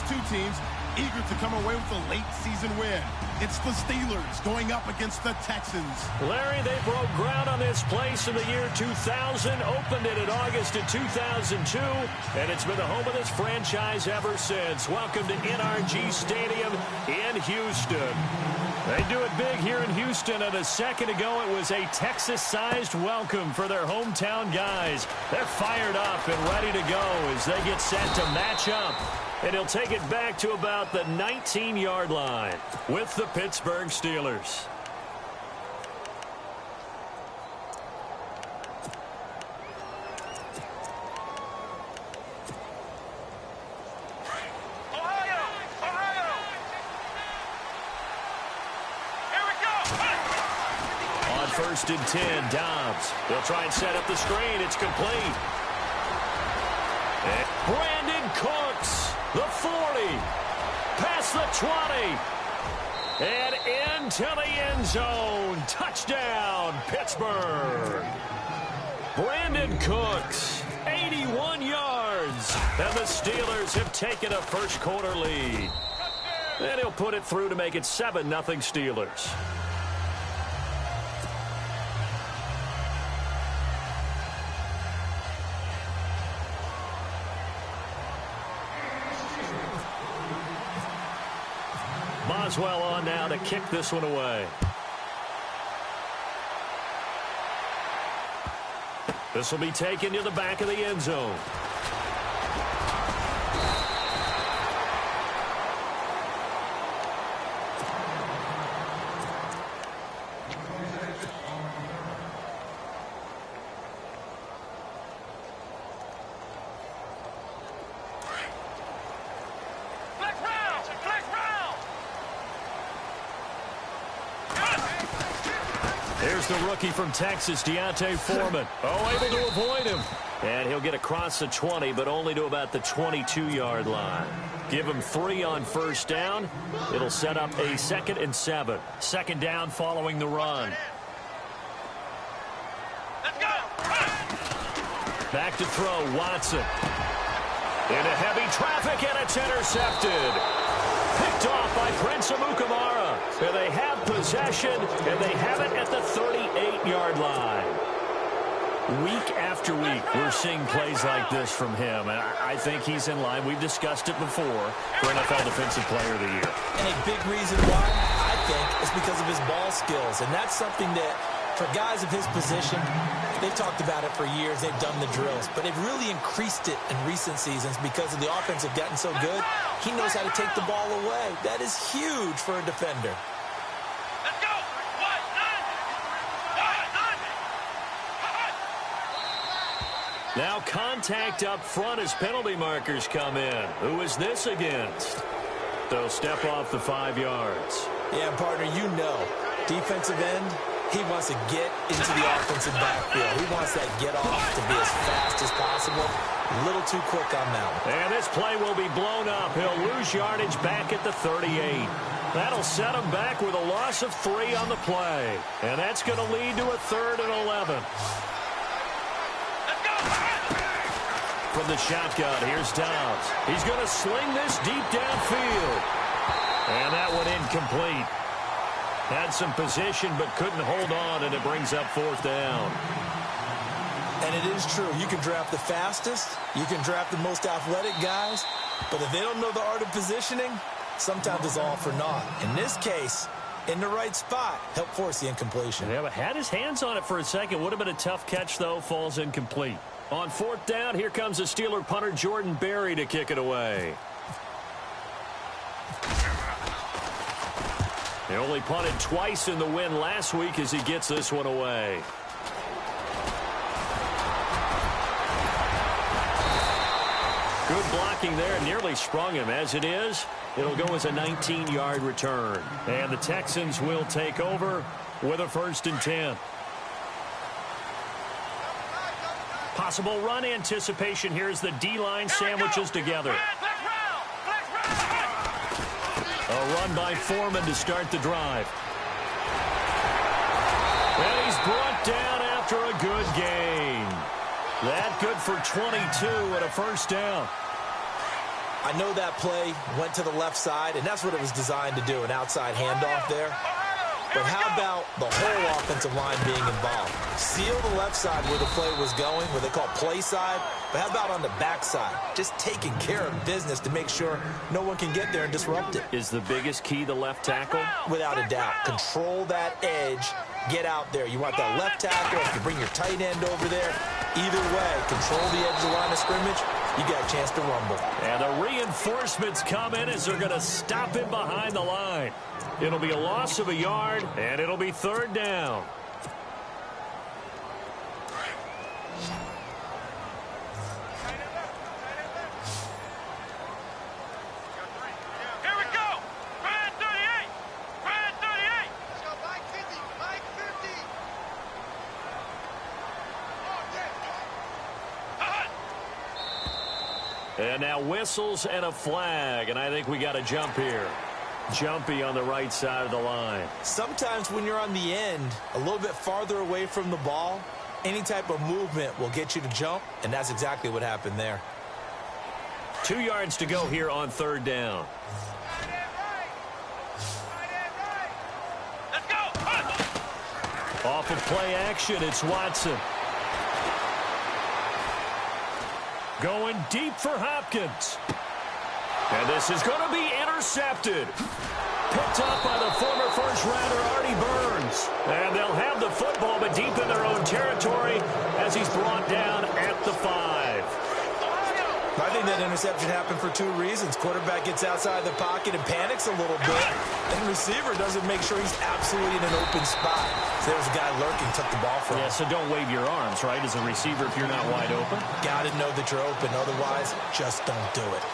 two teams eager to come away with a late season win. It's the Steelers going up against the Texans. Larry, they broke ground on this place in the year 2000, opened it in August of 2002, and it's been the home of this franchise ever since. Welcome to NRG Stadium in Houston. They do it big here in Houston, and a second ago it was a Texas-sized welcome for their hometown guys. They're fired up and ready to go as they get set to match up. And he'll take it back to about the 19-yard line with the Pittsburgh Steelers. On 1st and 10, Dobbs. They'll try and set up the screen. It's complete. And Brandon Cooks, the 40, past the 20, and into the end zone. Touchdown, Pittsburgh. Brandon Cooks, 81 yards, and the Steelers have taken a first quarter lead. And he'll put it through to make it 7-0 Steelers. Boswell on now to kick this one away. This will be taken to the back of the end zone. Here's the rookie from Texas, D'Onta Foreman. Able to avoid him. And he'll get across the 20, but only to about the 22-yard line. Give him 3 on first down. It'll set up a 2nd and 7. Second down following the run. Let's go. Back to throw, Watson. Into heavy traffic, and it's intercepted. Picked off by Prince Amukamara. And they have possession, and they have it at the 38-yard line. Week after week, we're seeing plays like this from him, and I think he's in line. We've discussed it before for NFL Defensive Player of the Year. And a big reason why, I think, is because of his ball skills, and that's something that, for guys of his position, they've talked about it for years. They've done the drills, but they've really increased it in recent seasons because of the offense have gotten so good. He knows how to take the ball away. That is huge for a defender. Let's go. Now contact up front as penalty markers come in. Who is this against? They'll step off the 5 yards. Yeah, partner, you know, defensive end, he wants to get into the offensive backfield. He wants that get off to be as fast as possible. A little too quick on that one. And this play will be blown up. He'll lose yardage back at the 38. That'll set him back with a loss of 3 on the play. And that's going to lead to a 3rd and 11. From the shotgun, here's Dobbs. He's going to sling this deep downfield. And that one incomplete. Had some position but couldn't hold on, and it brings up 4th down. And it is true. You can draft the fastest. You can draft the most athletic guys. But if they don't know the art of positioning, sometimes it's all for naught. In this case, in the right spot, help force the incompletion. Yeah, but had his hands on it for a second. Would have been a tough catch, though. Falls incomplete. On 4th down, here comes the Steeler punter Jordan Berry to kick it away. He only punted twice in the win last week as he gets this one away. Good blocking there. Nearly sprung him. As it is, it'll go as a 19-yard return. And the Texans will take over with a 1st and 10. Possible run anticipation here as the D-line sandwiches together. A run by Foreman to start the drive. And he's brought down after a good gain. That good for 22 and a 1st down. I know that play went to the left side, and that's what it was designed to do, an outside handoff there. But how about the whole offensive line being involved? Seal the left side where the play was going, what they call play side. But how about on the back side? Just taking care of business to make sure no one can get there and disrupt it. Is the biggest key the left tackle? Without a doubt. Control that edge. Get out there. You want that left tackle. If you bring your tight end over there, either way, control the edge of the line of scrimmage. You got a chance to rumble. And the reinforcements come in as they're going to stop him behind the line. It'll be a loss of a yard, and it'll be third down. Here we go. Brad 38. Brad 38. Let's go, Mike 50. Mike 50. Oh, And now whistles and a flag, and I think we got a jump here. Jumpy on the right side of the line. Sometimes when you're on the end, a little bit farther away from the ball, any type of movement will get you to jump, and that's exactly what happened there. 2 yards to go here on third down. let's go. Off of play action, it's Watson. Going deep for Hopkins. And this is going to be intercepted. Picked up by the former first-rounder Artie Burns. And they'll have the football, but deep in their own territory as he's brought down at the 5. I think that interception happened for 2 reasons. Quarterback gets outside the pocket and panics a little bit. And the receiver doesn't make sure he's absolutely in an open spot. So there's a guy lurking, took the ball from him. Yeah, so don't wave your arms, right, as a receiver if you're not wide open. Got to know that you're open. Otherwise, just don't do it.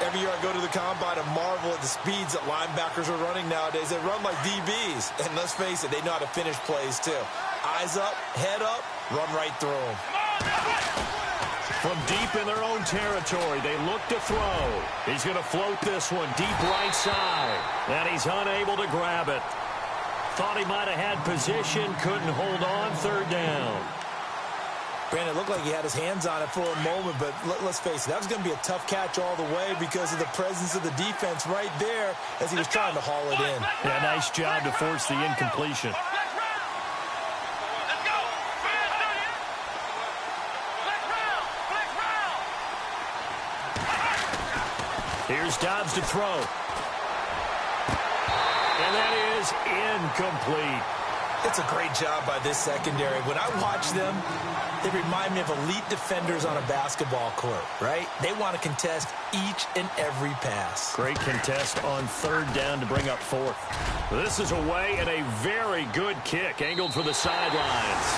Every year I go to the combine and marvel at the speeds that linebackers are running nowadays. They run like DBs. And let's face it, they know how to finish plays too. Eyes up, head up, run right through them. From deep in their own territory, they look to throw. He's going to float this one deep right side. And he's unable to grab it. Thought he might have had position, couldn't hold on, third down. Brandon, it looked like he had his hands on it for a moment, but let's face it, that was going to be a tough catch all the way because of the presence of the defense right there as he was trying to haul it in. Yeah, nice job to force the incompletion. Let's go. Brad 38. Flex round. Here's Dobbs to throw. And that is incomplete. It's a great job by this secondary. When I watch them, they remind me of elite defenders on a basketball court, right? They want to contest each and every pass. Great contest on third down to bring up fourth. This is away and a very good kick angled for the sidelines.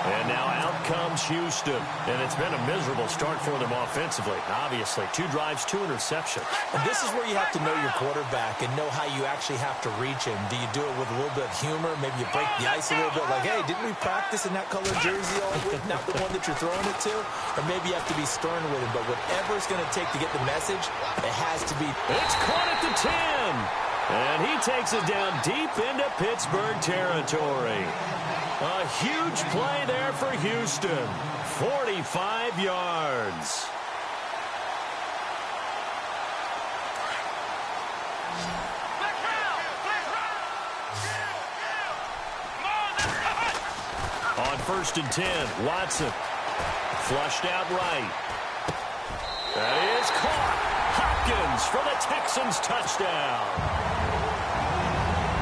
And now out comes Houston. And it's been a miserable start for them offensively, obviously. 2 drives, 2 interceptions. And this is where you have to know your quarterback and know how you actually have to reach him. Do you do it with a little bit of humor? Maybe you break the ice a little bit like, hey, didn't we practice in that colored jersey all week? Not the one that you're throwing it to? Or maybe you have to be stern with him. But whatever it's going to take to get the message, it has to be. It's caught at the 10. And he takes it down deep into Pittsburgh territory. A huge play there for Houston. 45 yards. On 1st and 10, Watson. Flushed out right. That is caught. Hopkins for the Texans touchdown.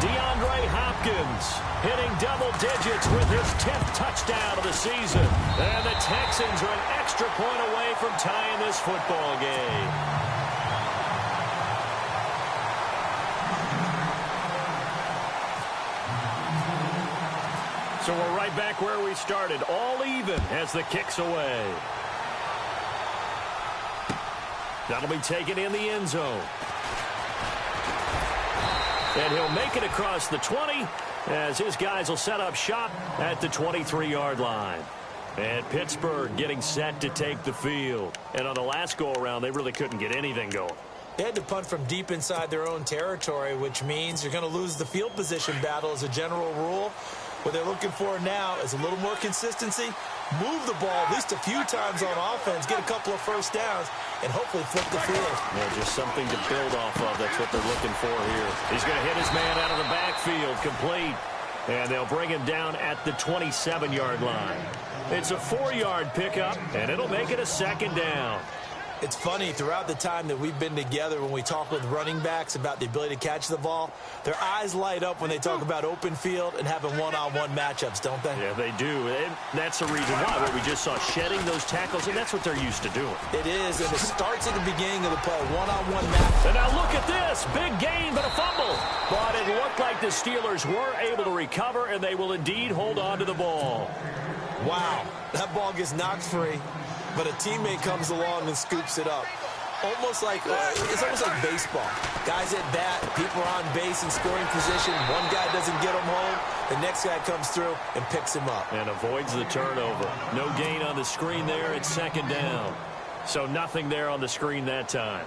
DeAndre Hopkins hitting double digits with his 10th touchdown of the season. And the Texans are an extra point away from tying this football game. So we're right back where we started, all even as the kick's away. That'll be taken in the end zone. And he'll make it across the 20 as his guys will set up shop at the 23-yard line. And Pittsburgh getting set to take the field. And on the last go-around, they really couldn't get anything going. They had to punt from deep inside their own territory, which means you're going to lose the field position battle as a general rule. What they're looking for now is a little more consistency, move the ball at least a few times on offense, get a couple of first downs, and hopefully flip the field. Yeah, just something to build off of. That's what they're looking for here. He's going to hit his man out of the backfield, complete. And they'll bring him down at the 27-yard line. It's a 4-yard pickup, and it'll make it a second down. It's funny, throughout the time that we've been together, when we talk with running backs about the ability to catch the ball, their eyes light up when they talk about open field and having one-on-one matchups, don't they? Yeah, they do. And that's the reason why. What we just saw, shedding those tackles, and that's what they're used to doing. It is, and it starts at the beginning of the play, one-on-one match. And now look at this. Big gain, but a fumble. But it looked like the Steelers were able to recover, and they will indeed hold on to the ball. Wow, that ball gets knocked free, but a teammate comes along and scoops it up. It's almost like baseball. Guys at bat, people are on base in scoring position. One guy doesn't get him home. The next guy comes through and picks him up. And avoids the turnover. No gain on the screen there. It's second down. So nothing there on the screen that time.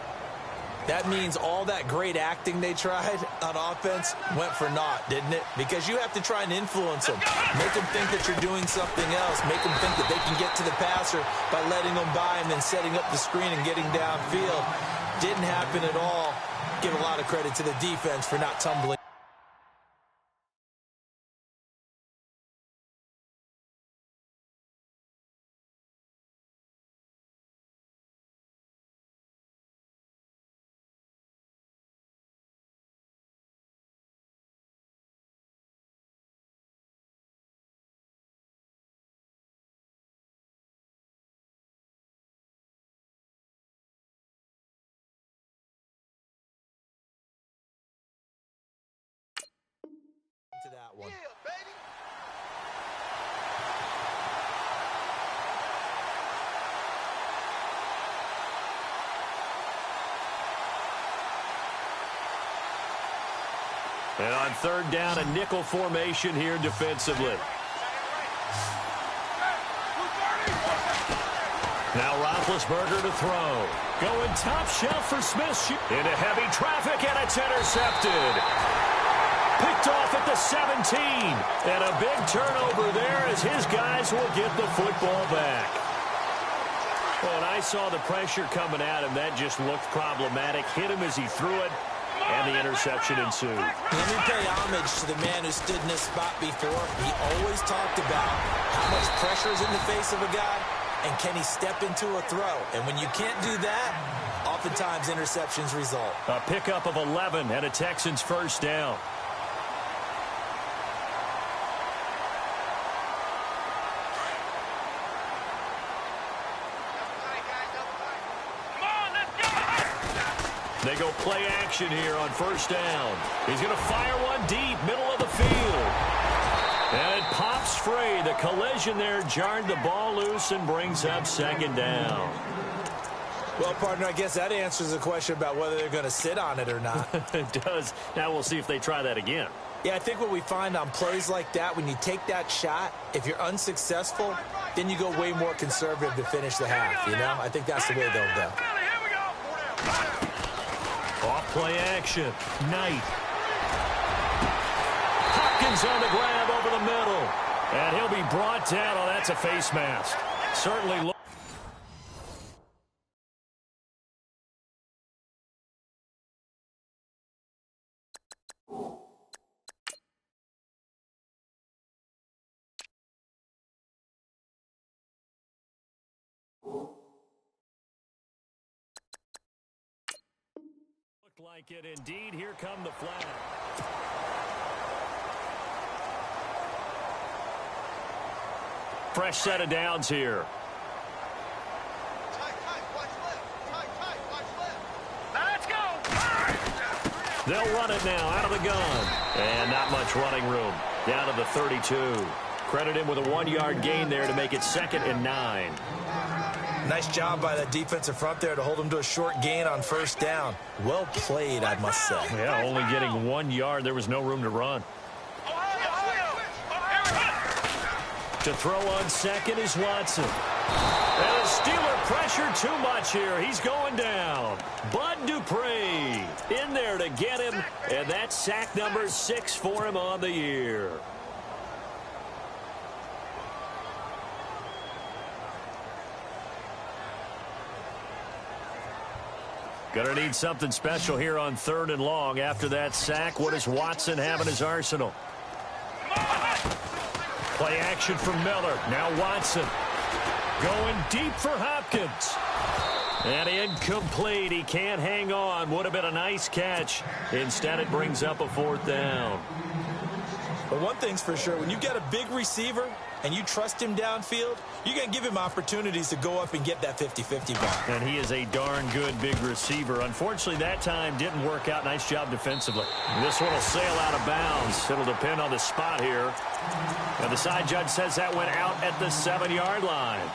That means all that great acting they tried on offense went for naught, didn't it? Because you have to try and influence them. Make them think that you're doing something else. Make them think that they can get to the passer by letting them by and then setting up the screen and getting downfield. Didn't happen at all. Give a lot of credit to the defense for not tumbling. To that one. Yeah, baby. And on third down, a nickel formation here defensively. Now Roethlisberger to throw. Going top shelf for Smith. Into heavy traffic, and it's intercepted. Picked off at the 17. And a big turnover there as his guys will get the football back. Well, and I saw the pressure coming at him. That just looked problematic. Hit him as he threw it, and the interception ensued. Let me pay homage to the man who stood in this spot before. He always talked about how much pressure is in the face of a guy, and can he step into a throw. And when you can't do that, oftentimes interceptions result. A pickup of 11 and a Texans first down. They go play action here on first down. He's going to fire one deep, middle of the field. And it pops free. The collision there jarred the ball loose and brings up second down. Well, partner, I guess that answers the question about whether they're going to sit on it or not. It does. Now we'll see if they try that again. Yeah, I think what we find on plays like that, when you take that shot, if you're unsuccessful, then you go way more conservative to finish the half, you know? I think that's the way they'll go. Off play action. Knight. Hopkins on the grab over the middle. And he'll be brought down. Oh, that's a face mask. Certainly look. Like it indeed. Here come the flag. Fresh set of downs here. Tight, watch left. Tight, watch left. Let's go. They'll run it now out of the gun. And not much running room. Down to the 32. Credit him with a 1-yard gain there to make it 2nd and 9. Nice job by that defensive front there to hold him to a short gain on first down. Well played, I must say. Yeah, only getting 1 yard. There was no room to run. To throw on second is Watson. And the Steeler pressure too much here. He's going down. Bud Dupree in there to get him. And that's sack number 6 for him on the year. Going to need something special here on 3rd and long. After that sack, what does Watson have in his arsenal? Play action from Miller. Now Watson going deep for Hopkins. And incomplete. He can't hang on. Would have been a nice catch. Instead, it brings up a 4th down. But one thing's for sure, when you get a big receiver and you trust him downfield, you're going to give him opportunities to go up and get that 50-50 ball. And he is a darn good big receiver. Unfortunately, that time didn't work out. Nice job defensively. This one will sail out of bounds. It'll depend on the spot here. And the side judge says that went out at the 7-yard line.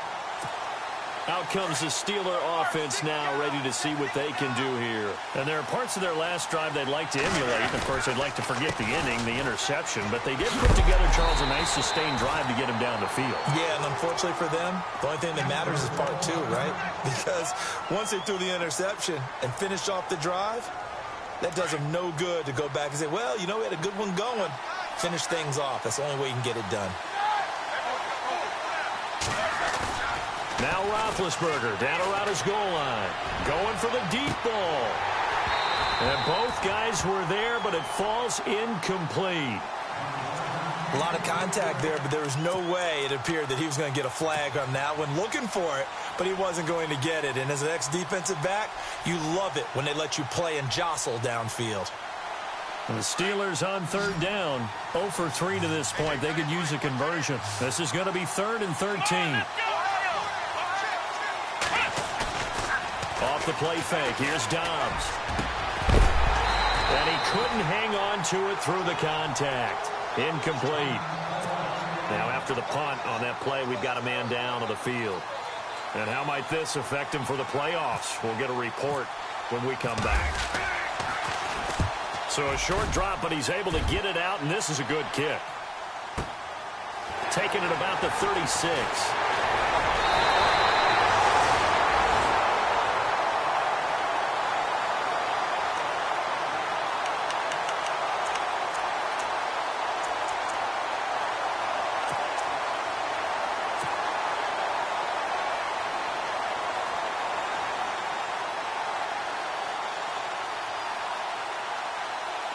Out comes the Steeler offense now, ready to see what they can do here. And there are parts of their last drive they'd like to emulate. Of course, they'd like to forget the inning, the interception. But they did put together, Charles, a nice sustained drive to get him down the field. Yeah, and unfortunately for them, the only thing that matters is part 2, right? Because once they threw the interception and finished off the drive, that does them no good to go back and say, well, you know, we had a good one going. Finish things off. That's the only way you can get it done. Now Roethlisberger down around his goal line. Going for the deep ball. And both guys were there, but it falls incomplete. A lot of contact there, but there was no way it appeared that he was going to get a flag on that one. Looking for it, but he wasn't going to get it. And as an ex-defensive back, you love it when they let you play and jostle downfield. And the Steelers on 3rd down. 0 for 3 to this point. They could use a conversion. This is going to be 3rd and 13. Off the play fake. Here's Dobbs. And he couldn't hang on to it through the contact. Incomplete. Now after the punt on that play, we've got a man down on the field. And how might this affect him for the playoffs? We'll get a report when we come back. So a short drop, but he's able to get it out, and this is a good kick. Taking it about the 36.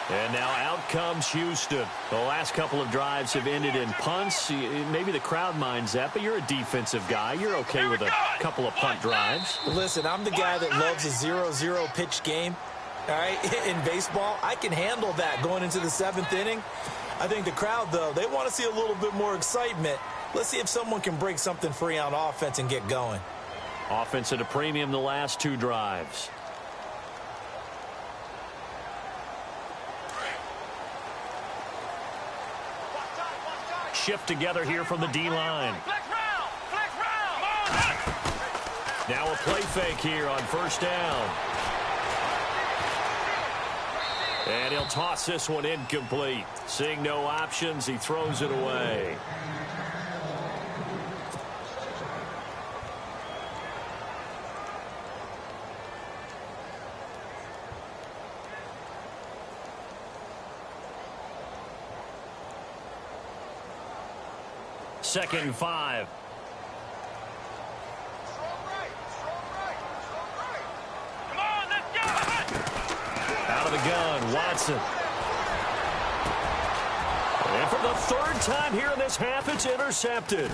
And now out comes Houston. The last couple of drives have ended in punts. Maybe the crowd minds that, but you're a defensive guy. You're okay with a couple of punt drives. Listen, I'm the guy that loves a 0-0 pitch game. All right, in baseball, I can handle that going into the 7th inning. I think the crowd, though, they want to see a little bit more excitement. Let's see if someone can break something free on offense and get going. Offense at a premium the last 2 drives. Shift together here from the D-line. Now a play fake here on 1st down. And he'll toss this one incomplete. Seeing no options, he throws it away. Second and 5. Come on, let's go! Out of the gun, Watson. And for the 3rd time here in this half, it's intercepted.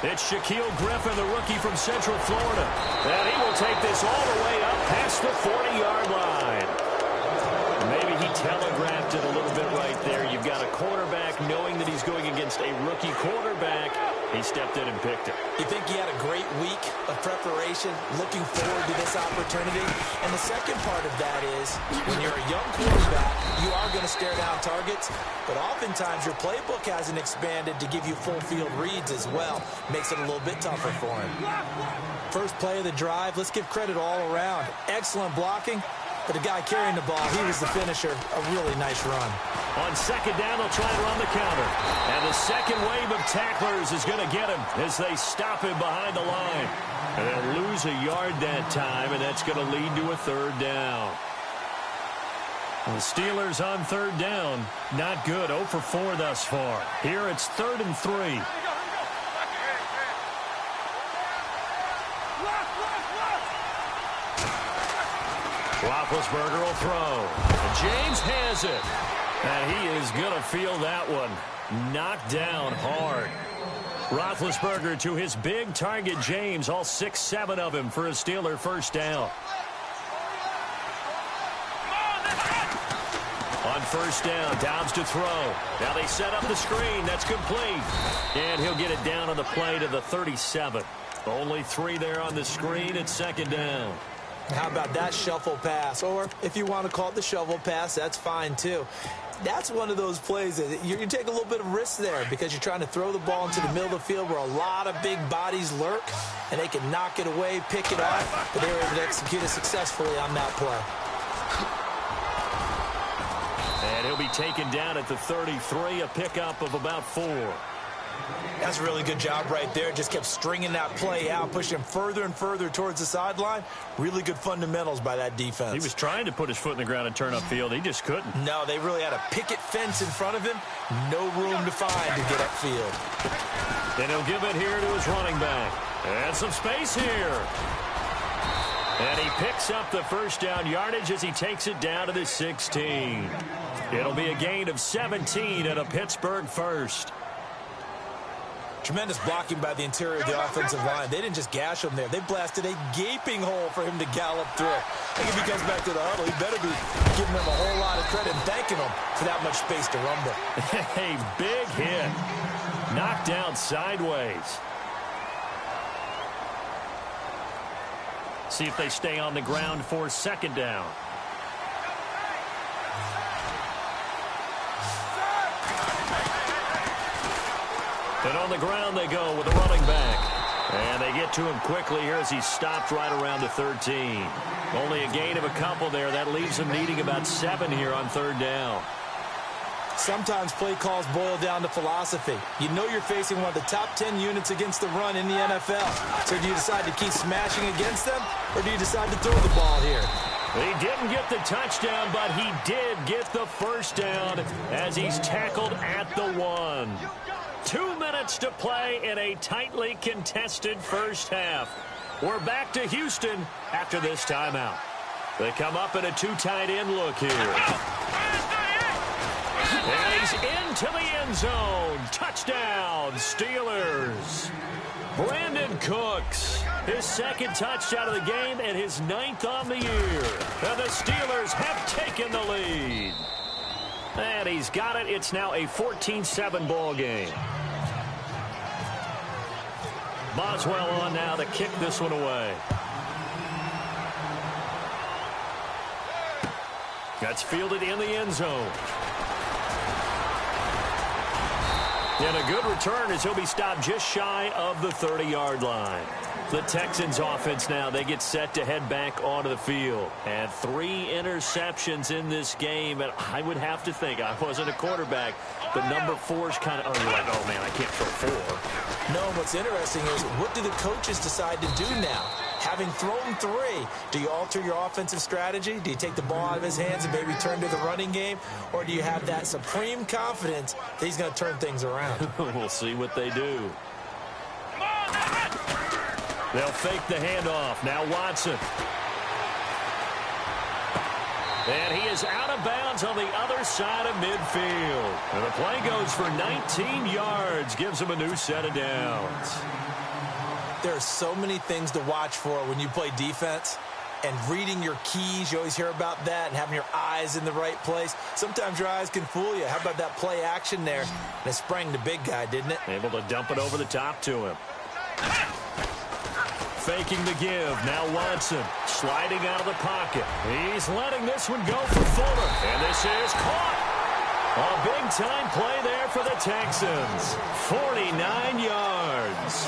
It's Shaquille Griffin, the rookie from Central Florida. And he will take this all the way up past the 40-yard line. Maybe he telegraphed it a little bit right there. You've got a quarterback knowing that he's going against a rookie quarterback. He stepped in and picked it. You think he had a great week of preparation, looking forward to this opportunity? And the second part of that is, when you're a young quarterback, you are going to stare down targets, but oftentimes your playbook hasn't expanded to give you full field reads as well. Makes it a little bit tougher for him. First play of the drive, let's give credit all around. Excellent blocking. But the guy carrying the ball, he was the finisher. A really nice run. On 2nd down, they'll try to run the counter. And the second wave of tacklers is going to get him as they stop him behind the line. And they'll lose a yard that time, and that's going to lead to a 3rd down. The Steelers on 3rd down. Not good. 0 for 4 thus far. Here it's 3rd and 3. Roethlisberger will throw. And James has it. And he is going to feel that one. Knocked down hard. Roethlisberger to his big target, James. All 6-7 of him for a Steeler first down. On first down, Dobbs to throw. Now they set up the screen. That's complete. And he'll get it down on the play to the 37. Only 3 there on the screen. It's second down. How about that shuffle pass? Or if you want to call it the shovel pass, that's fine too. That's one of those plays that you take a little bit of risk there because you're trying to throw the ball into the middle of the field where a lot of big bodies lurk, and they can knock it away, pick it off, but they were able to execute it successfully on that play. And he'll be taken down at the 33, a pickup of about 4. That's a really good job right there. Just kept stringing that play out, pushing him further and further towards the sideline. Really good fundamentals by that defense. He was trying to put his foot in the ground and turn upfield. He just couldn't. No, they really had a picket fence in front of him. No room to find to get upfield. And he'll give it here to his running back. And some space here. And he picks up the first down yardage as he takes it down to the 16. It'll be a gain of 17 and a Pittsburgh first. Tremendous blocking by the interior of the offensive line. They didn't just gash him there. They blasted a gaping hole for him to gallop through. I think if he comes back to the huddle, he better be giving them a whole lot of credit and thanking them for that much space to rumble. A big hit. Knocked down sideways. See if they stay on the ground for second down. And on the ground they go with the running back. And they get to him quickly here as he stopped right around the 13. Only a gain of a couple there. That leaves him needing about 7 here on third down. Sometimes play calls boil down to philosophy. You know you're facing one of the top 10 units against the run in the NFL. So do you decide to keep smashing against them, or do you decide to throw the ball here? He didn't get the touchdown, but he did get the first down as he's tackled at the 1. 2 minutes to play in a tightly contested first half. We're back to Houston after this timeout. They come up in a 2 tight end look here. And he's into the end zone. Touchdown, Steelers. Brandon Cooks, his second touchdown of the game and his 9th on the year. And the Steelers have taken the lead. And he's got it. It's now a 14-7 ball game. Boswell on now to kick this one away. That's fielded in the end zone. And a good return as he'll be stopped just shy of the 30-yard line. The Texans offense now, they get set to head back onto the field. And 3 interceptions in this game. And I would have to think, I wasn't a quarterback, but number 4 is kind of, you're like, oh man, I can't throw 4. No, what's interesting is, what do the coaches decide to do now? Having thrown 3, do you alter your offensive strategy? Do you take the ball out of his hands and maybe turn to the running game? Or do you have that supreme confidence that he's going to turn things around? We'll see what they do. They'll fake the handoff. Now Watson. And he is out of bounds on the other side of midfield. And the play goes for 19 yards. Gives him a new set of downs. There are so many things to watch for when you play defense. And reading your keys, you always hear about that, and having your eyes in the right place. Sometimes your eyes can fool you. How about that play action there? And it sprang the big guy, didn't it? Able to dump it over the top to him. Faking the give. Now Watson sliding out of the pocket. He's letting this one go for Fuller. And this is caught. A big-time play there for the Texans. 49 yards.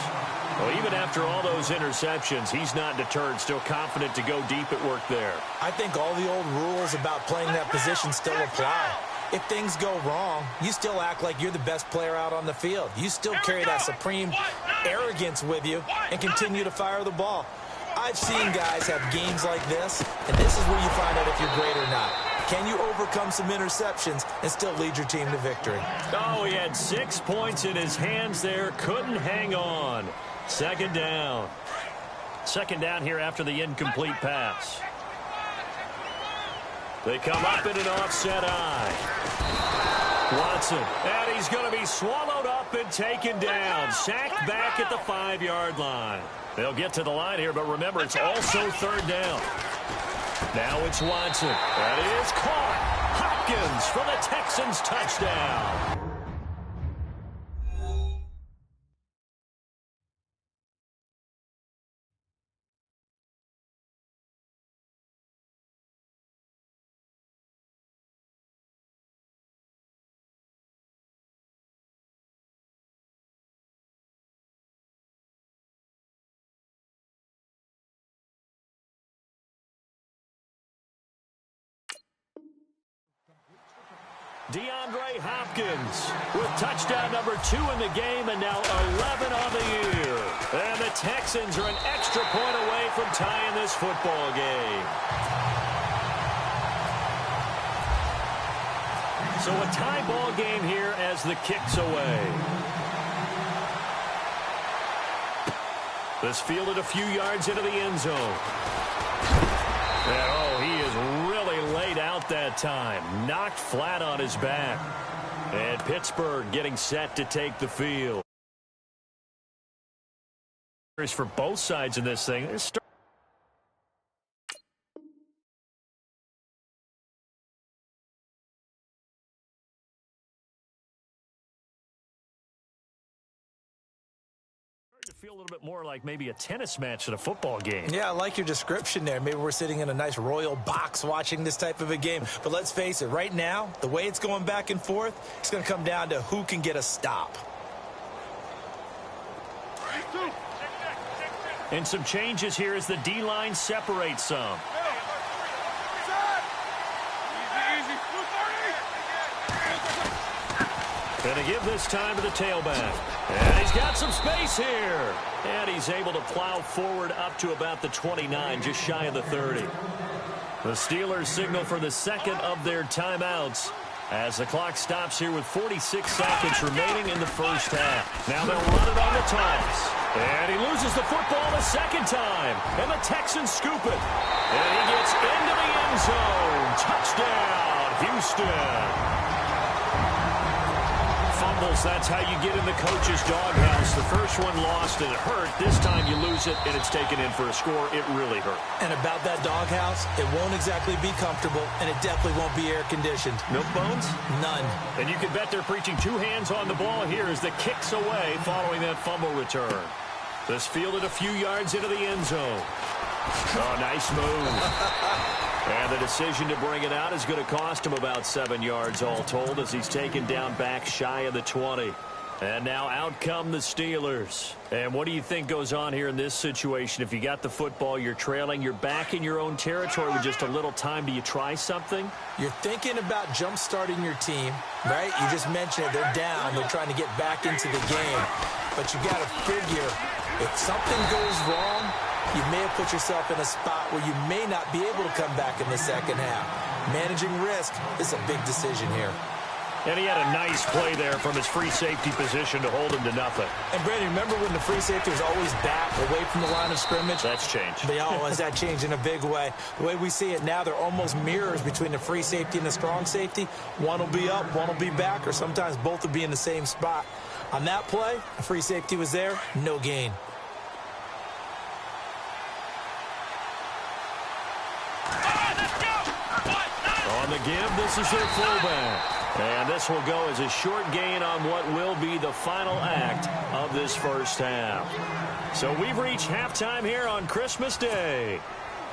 Well, even after all those interceptions, he's not deterred, still confident to go deep at work there. I think all the old rules about playing that position still apply. If things go wrong, you still act like you're the best player out on the field. You still carry that supreme arrogance with you and continue to fire the ball. I've seen guys have games like this, and this is where you find out if you're great or not. Can you overcome some interceptions and still lead your team to victory? Oh, he had 6 points in his hands there. Couldn't hang on. Second down. Second down here after the incomplete pass. They come up in an offset eye. Watson, and he's going to be swallowed up and taken down. Sacked back at the 5-yard line. They'll get to the line here, but remember, it's also third down. Now it's Watson. That is caught. Hopkins for the Texans touchdown. DeAndre Hopkins with touchdown number 2 in the game and now 11 on the year. And the Texans are an extra point away from tying this football game. So a tie ball game here as the kick's away. This fielded a few yards into the end zone. And, oh, he is really laid out that time. Knocked flat on his back. And Pittsburgh getting set to take the field. For both sides in this thing. To feel a little bit more like maybe a tennis match at a football game. Yeah, I like your description there. Maybe we're sitting in a nice royal box watching this type of a game. But let's face it, right now, the way it's going back and forth, it's going to come down to who can get a stop. And some changes here as the D-line separates some. And to give this time to the tailback. And he's got some space here. And he's able to plow forward up to about the 29, just shy of the 30. The Steelers signal for the second of their timeouts as the clock stops here with 46 seconds remaining in the first half. Now they'll run it on the toss. And he loses the football the second time. And the Texans scoop it. And he gets into the end zone. Touchdown, Houston. Fumbles, that's how you get in the coach's doghouse. The first one lost and it hurt. This time you lose it and it's taken in for a score. It really hurt. And about that doghouse, it won't exactly be comfortable and it definitely won't be air conditioned. Milk bones? None. And you can bet they're preaching 2 hands on the ball here as the kick's away following that fumble return. This fielded a few yards into the end zone. Oh, nice move. And the decision to bring it out is going to cost him about 7 yards all told as he's taken down back shy of the 20. And now out come the Steelers. And what do you think goes on here in this situation? If you got the football, you're trailing, you're back in your own territory with just a little time. Do you try something? You're thinking about jump-starting your team, right? You just mentioned it. They're down. They're trying to get back into the game. But you got to figure if something goes wrong, you may have put yourself in a spot where you may not be able to come back in the second half. Managing risk is a big decision here. And he had a nice play there from his free safety position to hold him to nothing. And, Brandon, remember when the free safety was always back away from the line of scrimmage? That's changed. They always that changed in a big way. The way we see it now, they're almost mirrors between the free safety and the strong safety. One will be up, one will be back, or sometimes both will be in the same spot. On that play, the free safety was there, no gain. On the give, this is their fullback. And this will go as a short gain on what will be the final act of this first half. So we've reached halftime here on Christmas Day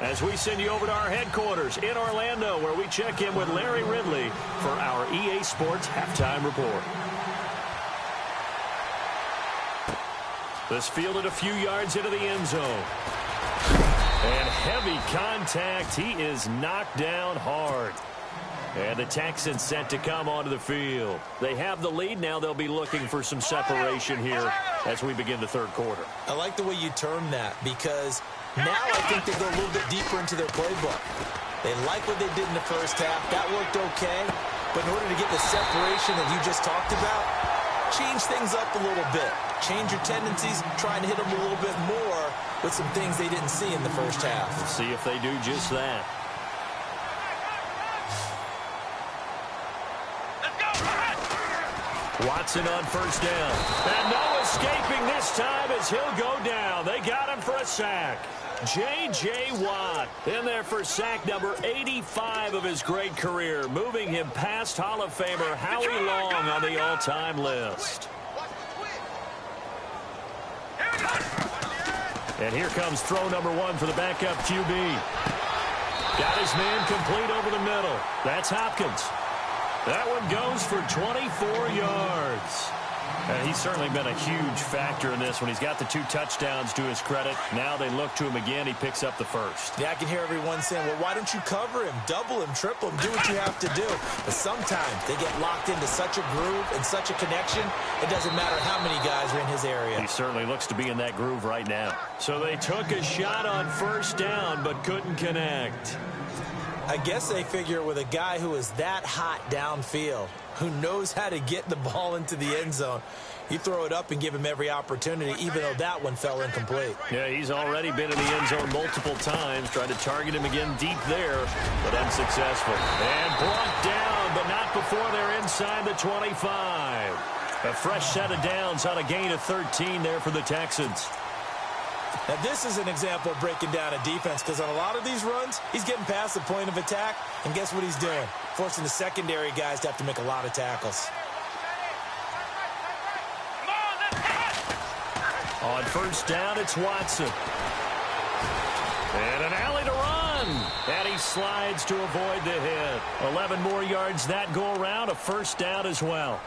as we send you over to our headquarters in Orlando where we check in with Larry Ridley for our EA Sports Halftime Report. This fielded a few yards into the end zone. And heavy contact. He is knocked down hard. And the Texans set to come onto the field. They have the lead. Now they'll be looking for some separation here as we begin the third quarter. I like the way you term that because now I think they go a little bit deeper into their playbook. They like what they did in the first half. That worked okay. But in order to get the separation that you just talked about, change things up a little bit. Change your tendencies, try and hit them a little bit more with some things they didn't see in the first half. Let's see if they do just that. Watson on first down. And no escaping this time as he'll go down. They got him for a sack. J.J. Watt in there for sack number 85 of his great career, moving him past Hall of Famer Howie Long on the all-time list. And here comes throw number 1 for the backup QB. Got his man complete over the middle. That's Hopkins. That one goes for 24 yards. And he's certainly been a huge factor in this one. He's got the 2 touchdowns to his credit. Now they look to him again. He picks up the first. Yeah, I can hear everyone saying, well, why don't you cover him, double him, triple him, do what you have to do. But sometimes they get locked into such a groove and such a connection, it doesn't matter how many guys are in his area. He certainly looks to be in that groove right now. So they took a shot on first down but couldn't connect. I guess they figure with a guy who is that hot downfield, who knows how to get the ball into the end zone, you throw it up and give him every opportunity, even though that one fell incomplete. Yeah, he's already been in the end zone multiple times, tried to target him again deep there, but unsuccessful. And brought down, but not before they're inside the 25. A fresh set of downs on a gain of 13 there for the Texans. Now, this is an example of breaking down a defense, because on a lot of these runs, he's getting past the point of attack, and guess what he's doing? Forcing the secondary guys to have to make a lot of tackles. On first down, it's Watson. And an alley to run. And he slides to avoid the hit. 11 more yards that go around, a first down as well.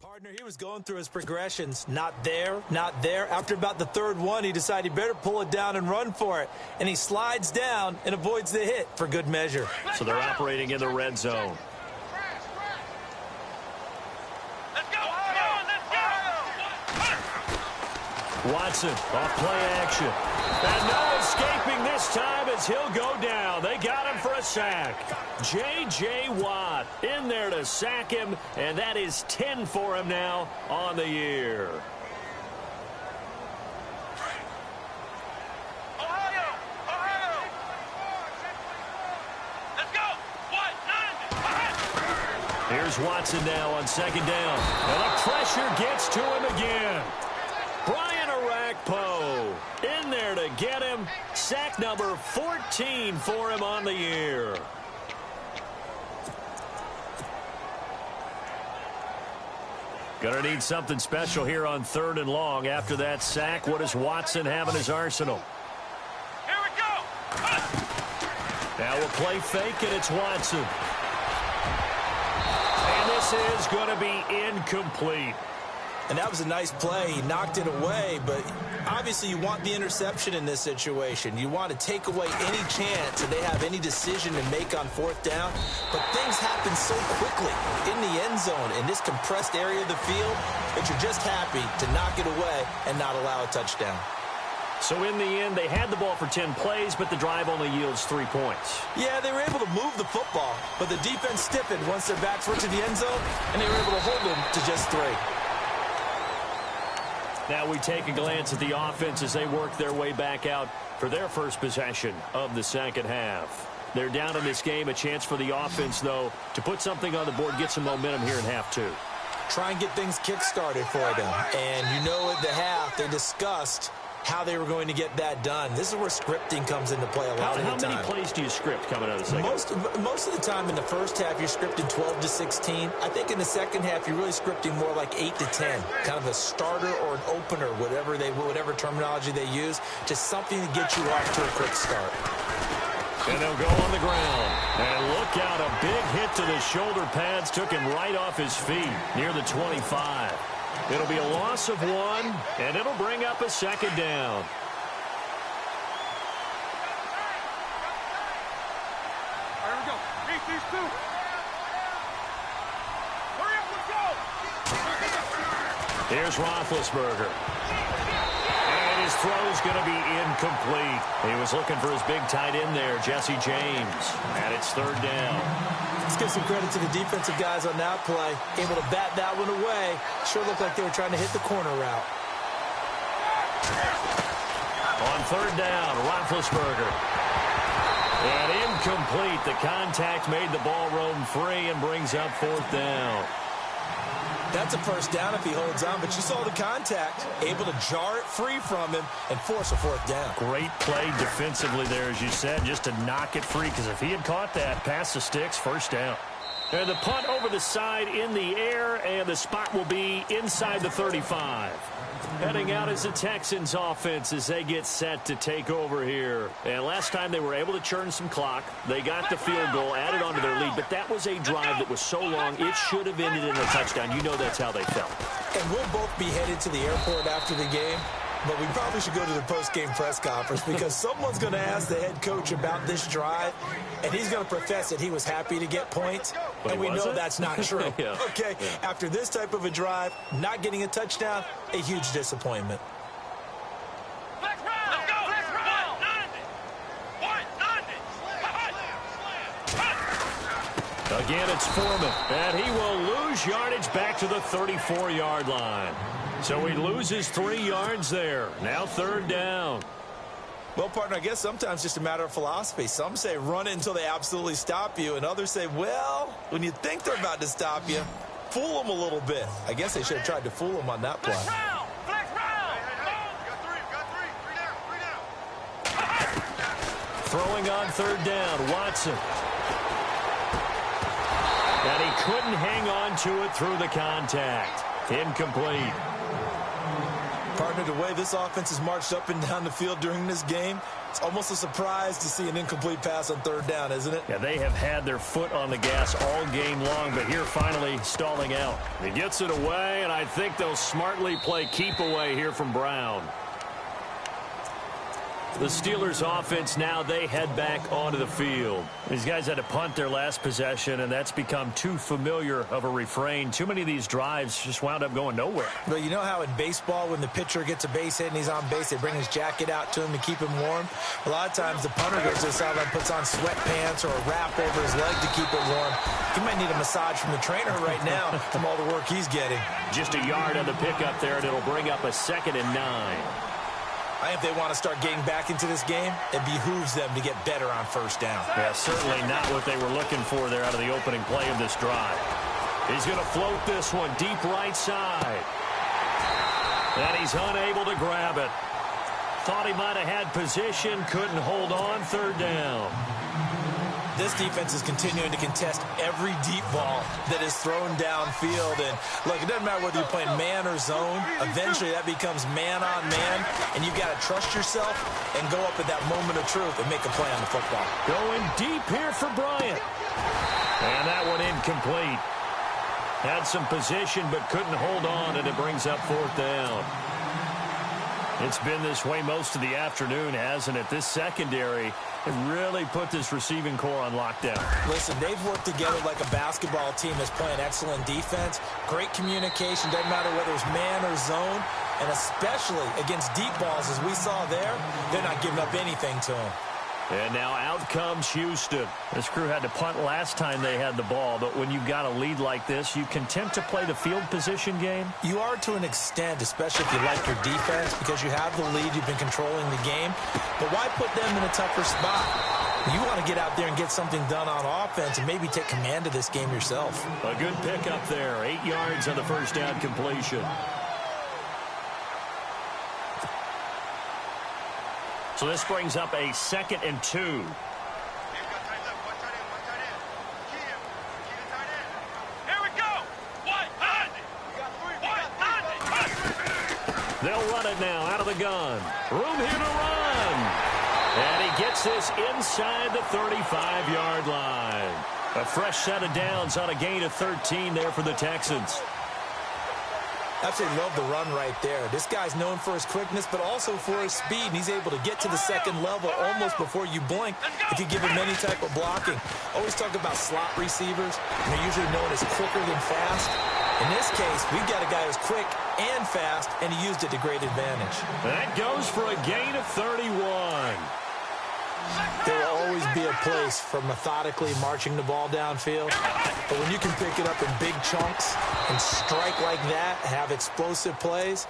Partner, he was going through his progressions. Not there, not there. After about the third one, he decided he better pull it down and run for it. And he slides down and avoids the hit for good measure. So they're operating in the red zone. Let's go! Watson off play action. And no escaping this time as he'll go down. They got him for a sack. J.J. Watt in there to sack him, and that is 10 for him now on the year. Ohio! Let's go! Here's Watson now on second down. And the pressure gets to him again. Brian Orakpo in there to get him. Sack number 14 for him on the year. Gonna need something special here on 3rd and long. After that sack, what does Watson have in his arsenal? Here we go! Now we'll play fake, and it's Watson. And this is going to be incomplete. And that was a nice play. He knocked it away, but obviously you want the interception in this situation. You want to take away any chance that they have any decision to make on 4th down. But things happen so quickly in the end zone in this compressed area of the field that you're just happy to knock it away and not allow a touchdown. So in the end, they had the ball for 10 plays, but the drive only yields 3 points. Yeah, they were able to move the football, but the defense stiffened once their backs were to the end zone, and they were able to hold them to just 3. Now we take a glance at the offense as they work their way back out for their first possession of the second half. They're down in this game. A chance for the offense, though, to put something on the board, get some momentum here in half 2. Try and get things kick-started for them. And you know at the half, they discussed how they were going to get that done. This is where scripting comes into play a lot of the time. How many plays do you script coming out of the second? Most of the time in the first half, you're scripting 12 to 16. I think in the second half, you're really scripting more like 8 to 10. Kind of a starter or an opener, whatever terminology they use. Just something to get you off to a quick start. And they'll go on the ground. And look out, a big hit to the shoulder pads. Took him right off his feet near the 25. It'll be a loss of 1, and it'll bring up a second down. Here we go. Beat these 2. Hurry up, let's go! Here's Roethlisberger. And his throw's going to be incomplete. He was looking for his big tight end there, Jesse James. And it's third down. Let's give some credit to the defensive guys on that play. Able to bat that one away. Sure looked like they were trying to hit the corner route. On third down, Roethlisberger. And incomplete. The contact made the ball roam free and brings up fourth down. That's a first down if he holds on, but you saw the contact. Able to jar it free from him and force a fourth down. Great play defensively there, as you said, just to knock it free, because if he had caught that, past the sticks, first down. And the punt over the side in the air, and the spot will be inside the 35. Heading out is the Texans offense as they get set to take over here. And last time they were able to churn some clock. They got the field goal, added on to their lead, but that was a drive that was so long, it should have ended in a touchdown. You know that's how they felt. And we'll both be headed to the airport after the game, but we probably should go to the post-game press conference because someone's going to ask the head coach about this drive, and he's going to profess that he was happy to get points, and we know that's not true. Yeah. Okay, yeah. After this type of a drive, not getting a touchdown, a huge disappointment. Let's go! Let's run! Again, it's Foreman, and he will lose yardage back to the 34-yard line. So he loses 3 yards there. Now third down. Well, partner, I guess sometimes just a matter of philosophy. Some say run it until they absolutely stop you, and others say, well, when you think they're about to stop you, fool them a little bit. I guess they should have tried to fool them on that play. Flex round! Three down. Throwing on third down, Watson. And he couldn't hang on to it through the contact. Incomplete. Partner, the way this offense has marched up and down the field during this game, it's almost a surprise to see an incomplete pass on third down, isn't it? Yeah, they have had their foot on the gas all game long, but here finally stalling out. He gets it away, and I think they'll smartly play keep away here from Brown. The Steelers offense now, they head back onto the field. These guys had to punt their last possession, and that's become too familiar of a refrain. Too many of these drives just wound up going nowhere. But you know how in baseball, when the pitcher gets a base hit and he's on base, they bring his jacket out to him to keep him warm? A lot of times the punter goes to the sideline, puts on sweatpants or a wrap over his leg to keep it warm. He might need a massage from the trainer right now from all the work he's getting. Just a yard on the pickup there, and it'll bring up a 2nd and 9. I think if they want to start getting back into this game, it behooves them to get better on first down. Yeah, certainly not what they were looking for there out of the opening play of this drive. He's going to float this one deep right side. And he's unable to grab it. Thought he might have had position, couldn't hold on, third down. This defense is continuing to contest every deep ball that is thrown downfield. And, look, it doesn't matter whether you're playing man or zone. Eventually, that becomes man-on-man, and you've got to trust yourself and go up at that moment of truth and make a play on the football. Going deep here for Bryant. And that one incomplete. Had some position but couldn't hold on, and it brings up fourth down. It's been this way most of the afternoon, hasn't it? This secondary really put this receiving core on lockdown. Listen, they've worked together like a basketball team that's playing excellent defense. Great communication, doesn't matter whether it's man or zone. And especially against deep balls, as we saw there, they're not giving up anything to them. And now out comes Houston. This crew had to punt last time they had the ball, but when you've got a lead like this, you content to play the field position game? You are to an extent, especially if you like your defense, because you have the lead, you've been controlling the game. But why put them in a tougher spot? You want to get out there and get something done on offense and maybe take command of this game yourself. A good pickup there, 8 yards on the first down completion. So this brings up a 2nd and 2. Here we go! They'll run it now out of the gun. Room here to run. And he gets this inside the 35-yard line. A fresh set of downs on a gain of 13 there for the Texans. Absolutely love the run right there. This guy's known for his quickness, but also for his speed, and he's able to get to the second level almost before you blink if you give him any type of blocking. Always talk about slot receivers, and they're usually known as quicker than fast. In this case, we've got a guy who's quick and fast, and he used it to great advantage. That goes for a gain of 31. There will always be a place for methodically marching the ball downfield, but when you can pick it up in big chunks and strike like that, have explosive plays,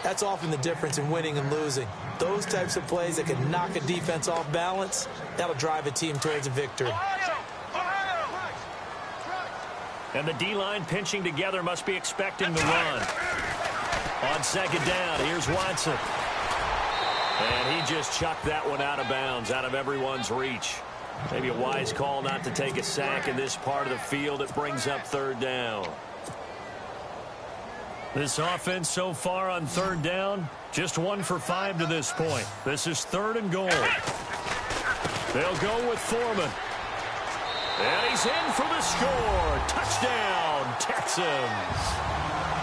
that's often the difference in winning and losing. Those types of plays that can knock a defense off balance, that'll drive a team towards a victory. And the D-line pinching together must be expecting the run. On second down, here's Watson. And he just chucked that one out of bounds, out of everyone's reach. Maybe a wise call not to take a sack in this part of the field. It brings up third down. This offense so far on third down, just 1 for 5 to this point. This is 3rd and goal. They'll go with Foreman. And he's in for the score. Touchdown, Texans.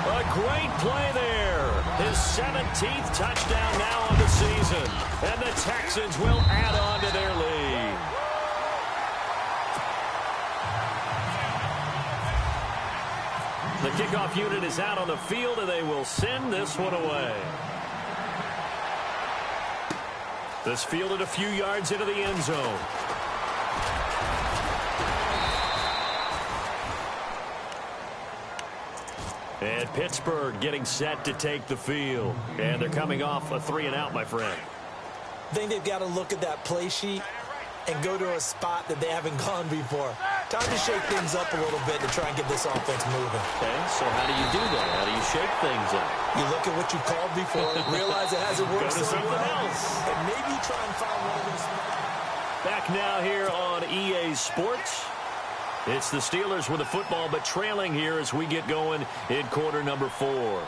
A great play there. His 17th touchdown now on the season. And the Texans will add on to their lead. The kickoff unit is out on the field, and they will send this one away. This fielded a few yards into the end zone. And Pittsburgh getting set to take the field. And they're coming off a 3-and-out, my friend. I think they've got to look at that play sheet and go to a spot that they haven't gone before. Time to shake things up a little bit to try and get this offense moving. Okay, so how do you do that? How do you shake things up? You look at what you called before, realize it hasn't worked so well, else. and maybe try and find one of those. Back now here on EA Sports. It's the Steelers with the football, but trailing here as we get going in quarter number 4.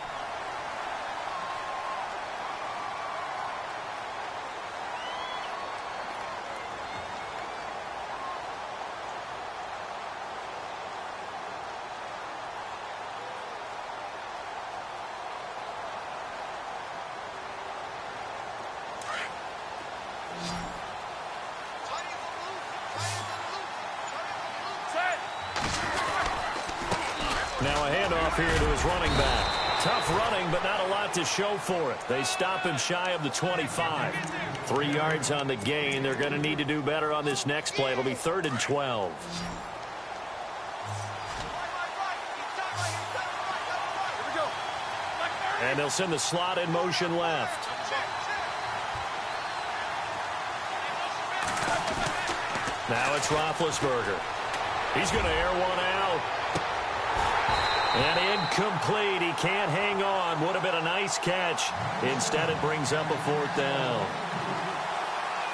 Now a handoff here to his running back. Tough running, but not a lot to show for it. They stop him shy of the 25. 3 yards on the gain. They're going to need to do better on this next play. It'll be 3rd and 12. And they'll send the slot in motion left. Now it's Roethlisberger. He's going to air one out. And incomplete. He can't hang on. Would have been a nice catch. Instead, it brings up a 4th down.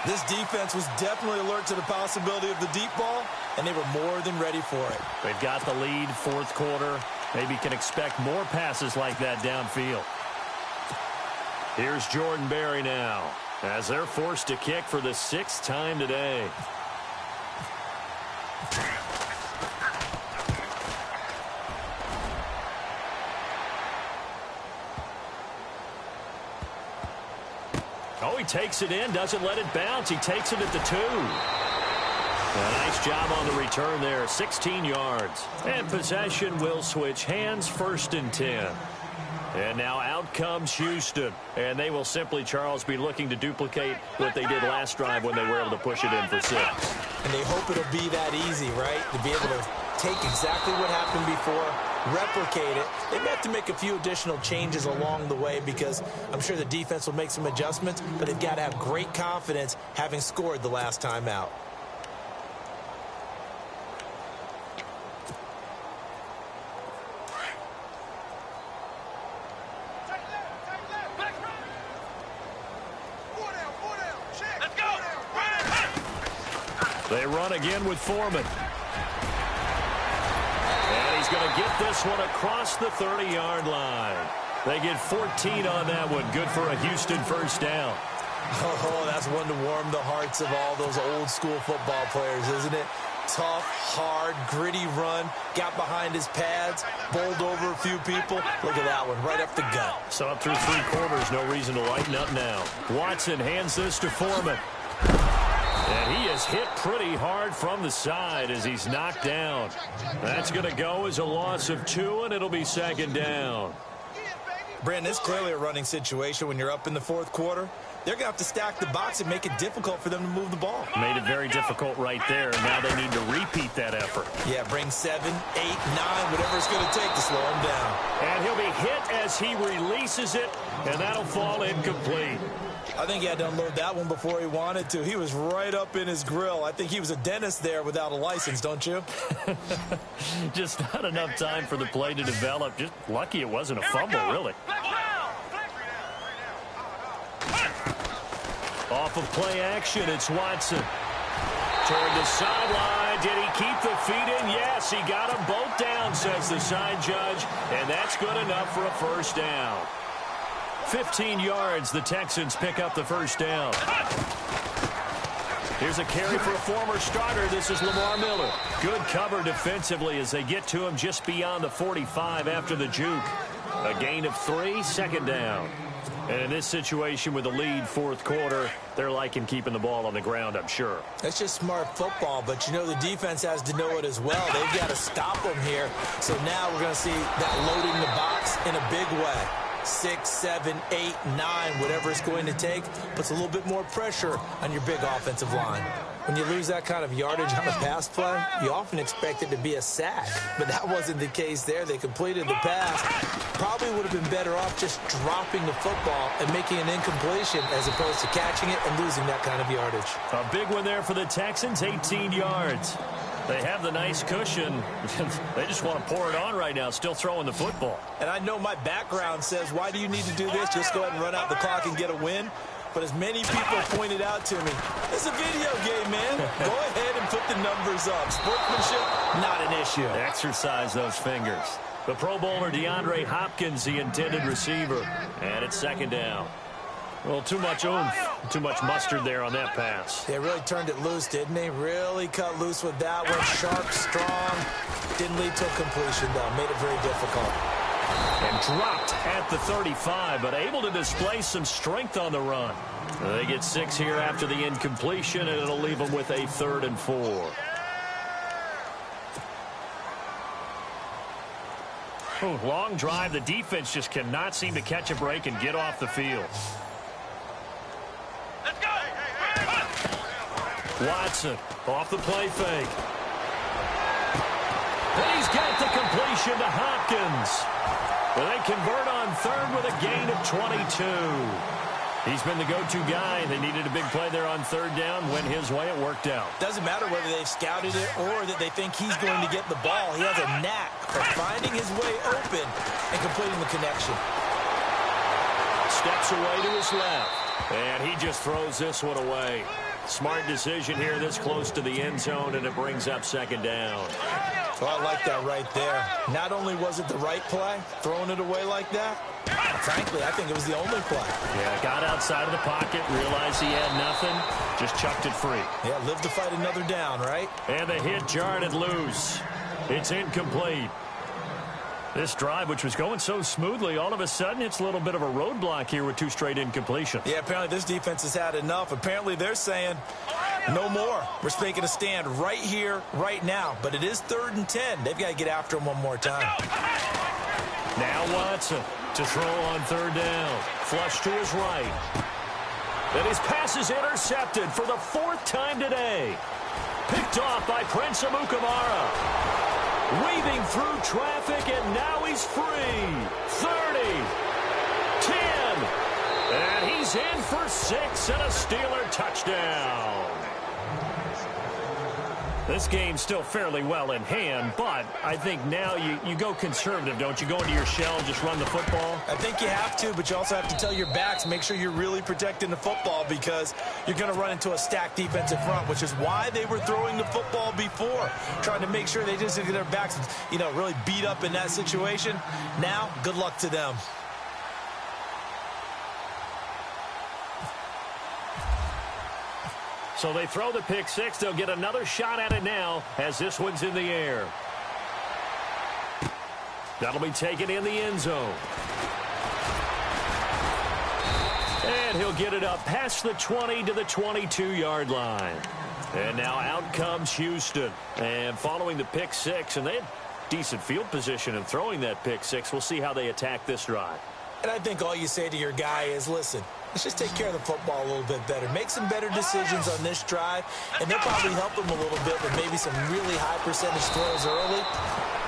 This defense was definitely alert to the possibility of the deep ball, and they were more than ready for it. They've got the lead, 4th quarter. Maybe can expect more passes like that downfield. Here's Jordan Berry now, as they're forced to kick for the 6th time today. Oh, he takes it in, doesn't let it bounce. He takes it at the 2. A nice job on the return there, 16 yards. And possession will switch hands, 1st and 10. And now out comes Houston. And they will simply, Charles, be looking to duplicate what they did last drive when they were able to push it in for 6. And they hope it'll be that easy, right? To be able to take exactly what happened before, replicate it. They may have to make a few additional changes along the way because I'm sure the defense will make some adjustments, but they've got to have great confidence having scored the last time out. They run again with Foreman. And he's going to get this one across the 30-yard line. They get 14 on that one. Good for a Houston 1st down. Oh, that's one to warm the hearts of all those old-school football players, isn't it? Tough, hard, gritty run. Got behind his pads, bowled over a few people. Look at that one, right up the gut. So up through 3 quarters, no reason to lighten up now. Watson hands this to Foreman. And he is hit pretty hard from the side as he's knocked down. That's going to go as a loss of 2, and it'll be second down. Brandon, it's clearly a running situation when you're up in the fourth quarter. They're going to have to stack the box and make it difficult for them to move the ball. Made it very difficult right there. Now they need to repeat that effort. Yeah, bring 7, 8, 9, whatever it's going to take to slow him down. And he'll be hit as he releases it, and that'll fall incomplete. I think he had to unload that one before he wanted to. He was right up in his grill. I think he was a dentist there without a license, don't you? Just not enough time for the play to develop. Just lucky it wasn't a fumble, really. Off of play action, it's Watson. Toward the sideline. Did he keep the feet in? Yes, he got them both down, says the side judge. And that's good enough for a first down. 15 yards, the Texans pick up the first down. Here's a carry for a former starter. This is Lamar Miller. Good cover defensively as they get to him just beyond the 45 after the juke. A gain of 3, second down. And in this situation with the lead fourth quarter, they're liking keeping the ball on the ground, I'm sure. That's just smart football, but you know the defense has to know it as well. They've got to stop them here. So now we're going to see that loading the box in a big way. 6, 7, 8, 9, whatever it's going to take, puts a little bit more pressure on your big offensive line. When you lose that kind of yardage on a pass play, you often expect it to be a sack, but that wasn't the case there. They completed the pass. Probably would have been better off just dropping the football and making an incompletion as opposed to catching it and losing that kind of yardage. A big one there for the Texans, 18 yards. They have the nice cushion. They just want to pour it on right now, still throwing the football. And I know my background says, why do you need to do this? Just go ahead and run out the clock and get a win. But as many people pointed out to me, it's a video game, man. Go ahead and put the numbers up. Sportsmanship, not an issue. Exercise those fingers. The Pro Bowler DeAndre Hopkins, the intended receiver. And it's second down. Well, too much oomph, too much mustard there on that pass. They really turned it loose, didn't they? Really cut loose with that one. Sharp, strong. Didn't lead to a completion, though. Made it very difficult. And dropped at the 35, but able to display some strength on the run. They get 6 here after the incompletion, and it'll leave them with a 3rd and 4. Ooh, long drive. The defense just cannot seem to catch a break and get off the field. Let's go! Watson off the play fake. And he's got the completion to Hopkins. Well, they convert on 3rd with a gain of 22. He's been the go-to guy. They needed a big play there on 3rd down. Went his way. It worked out. Doesn't matter whether they've scouted it or that they think he's going to get the ball. He has a knack for finding his way open and completing the connection. Steps away to his left. And he just throws this one away. Smart decision here this close to the end zone, and it brings up second down. Well, I like that right there. Not only was it the right play, throwing it away like that, frankly, I think it was the only play. Yeah, got outside of the pocket, realized he had nothing, just chucked it free. Yeah, live to fight another down, right? And the hit jarred it loose. It's incomplete. This drive, which was going so smoothly, all of a sudden it's a little bit of a roadblock here with 2 straight incompletions. Yeah, apparently this defense has had enough. Apparently they're saying no more. We're making a stand right here, right now. But it is 3rd and 10. They've got to get after him one more time. Now Watson to throw on 3rd down. Flush to his right. And his pass is intercepted for the 4th time today. Picked off by Prince Amukamara. Weaving through traffic, and now he's free. 30, 10, and he's in for 6 and a Steeler touchdown. This game's still fairly well in hand, but I think now you go conservative, don't you? Go into your shell and just run the football? I think you have to, but you also have to tell your backs, make sure you're really protecting the football because you're going to run into a stacked defensive front, which is why they were throwing the football before, trying to make sure they just get their backs, really beat up in that situation. Now, good luck to them. So they throw the pick 6. They'll get another shot at it now as this one's in the air. That'll be taken in the end zone. And he'll get it up past the 20 to the 22-yard line. And now out comes Houston. And following the pick six, and they had decent field position in throwing that pick six. We'll see how they attack this drive. And I think all you say to your guy is, listen, let's just take care of the football a little bit better. Make some better decisions on this drive, and they'll probably help him a little bit with maybe some really high percentage throws early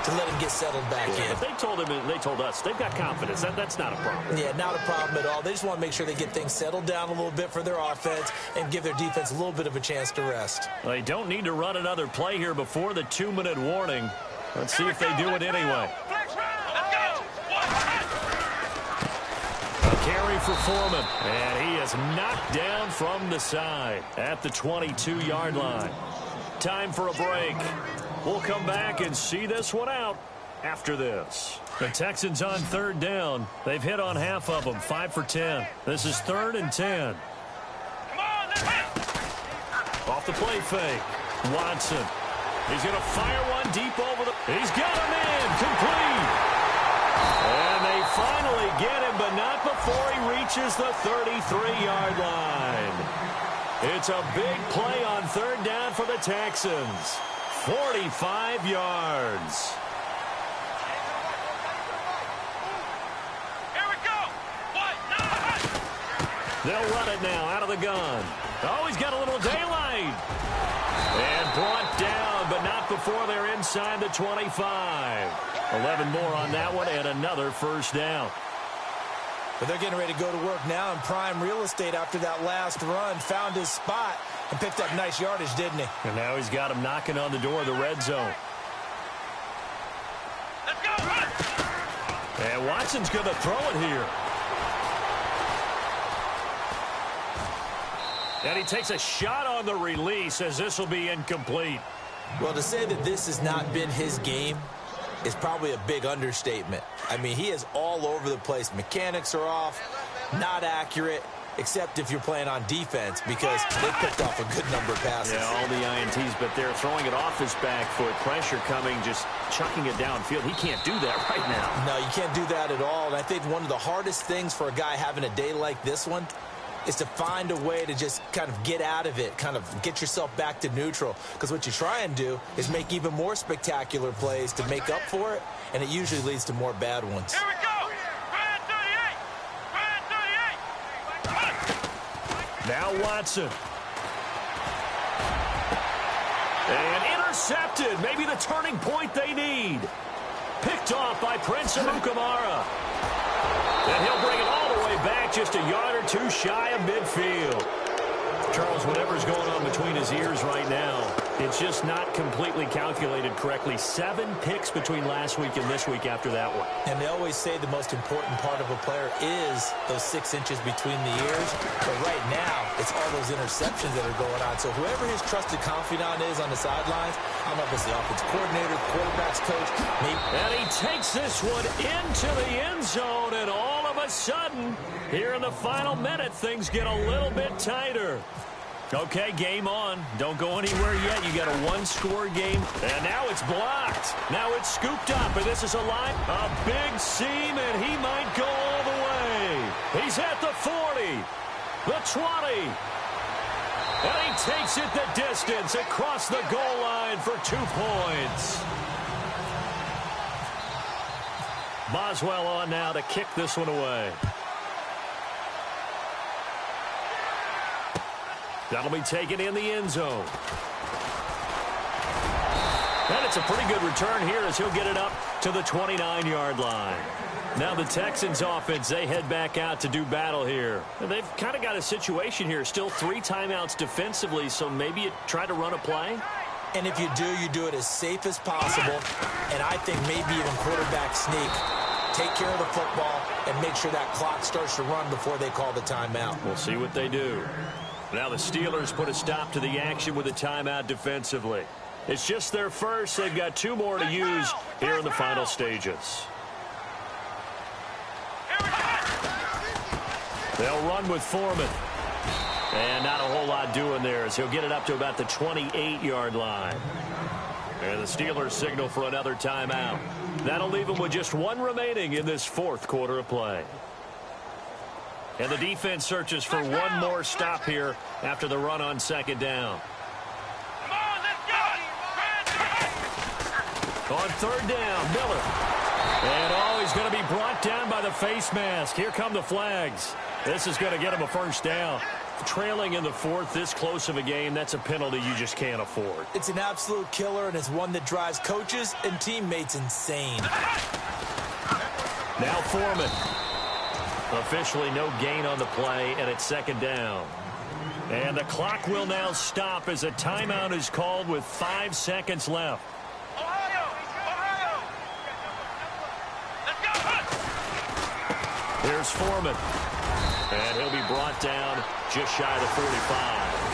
to let him get settled back in. If they told him and they told us, they've got confidence. That's not a problem. Yeah, not a problem at all. They just want to make sure they get things settled down a little bit for their offense and give their defense a little bit of a chance to rest. They don't need to run another play here before the 2-minute warning. Let's see if they do it anyway. A carry for Foreman, and he is knocked down from the side at the 22-yard line. Time for a break. We'll come back and see this one out after this. The Texans on third down. They've hit on half of them, 5 for 10. This is 3rd and 10. Off the play fake. Watson. He's going to fire one deep over the... He's got him in. Complete. And they finally get him, but not before he reaches the 33-yard line. It's a big play on third down for the Texans. 45 yards. Here we go. They'll run it now out of the gun. Oh, he's got a little daylight. And brought down, but not before they're inside the 25. 11 more on that one, and another first down. But they're getting ready to go to work now in prime real estate after that last run. Found his spot and picked up nice yardage, didn't he? And now he's got him knocking on the door of the red zone. Let's go. And Watson's going to throw it here. And he takes a shot on the release as this will be incomplete. Well, to say that this has not been his game is probably a big understatement. I mean, he is all over the place. Mechanics are off, not accurate, except if you're playing on defense because they picked off a good number of passes. Yeah, all the INTs, but they're throwing it off his back foot. Pressure coming, just chucking it downfield. He can't do that right now. No, you can't do that at all. And I think one of the hardest things for a guy having a day like this one is to find a way to just kind of get out of it, kind of get yourself back to neutral. Because what you try and do is make even more spectacular plays to make up for it, and it usually leads to more bad ones. Here we go. Brad 38. Now Watson. And intercepted. Maybe the turning point they need. Picked off by Prince Amukamara. And he'll bring it all the way back, just a yard or two shy of midfield. Charles, whatever's going on between his ears right now, it's just not completely calculated correctly. 7 picks between last week and this week after that one. And they always say the most important part of a player is those 6 inches between the ears. But right now, it's all those interceptions that are going on. So whoever his trusted confidant is on the sidelines, I don't know if it's the offensive coordinator, quarterback's coach, maybe. And he takes this one into the end zone, and all of a sudden, here in the final minute, things get a little bit tighter. Okay, game on. Don't go anywhere yet. You got a 1-score game. And now it's blocked. Now it's scooped up, and this is a line. A big seam, and he might go all the way. He's at the 40, the 20. And he takes it the distance across the goal line for 2 points. Boswell on now to kick this one away. That'll be taken in the end zone. And it's a pretty good return here as he'll get it up to the 29-yard line. Now the Texans offense, they head back out to do battle here. And they've kind of got a situation here. Still 3 timeouts defensively, so maybe you try to run a play. And if you do it as safe as possible. And I think maybe even quarterback sneak. Take care of the football and make sure that clock starts to run before they call the timeout. We'll see what they do. Now the Steelers put a stop to the action with a timeout defensively. It's just their first. They've got 2 more to use here in the final stages. They'll run with Foreman. And not a whole lot doing there as he'll get it up to about the 28-yard line. And the Steelers signal for another timeout. That'll leave them with just 1 remaining in this 4th quarter of play. And the defense searches for 1 more stop here after the run on 2nd down. On third down, Miller. And, he's going to be brought down by the face mask. Here come the flags. This is going to get him a first down. Trailing in the fourth, this close of a game, that's a penalty you just can't afford. It's an absolute killer, and it's one that drives coaches and teammates insane. Now Foreman. Officially no gain on the play, and it's second down. And the clock will now stop as a timeout is called with 5 seconds left. Ohio! Let's go! Here's Foreman. And he'll be brought down just shy of the 45.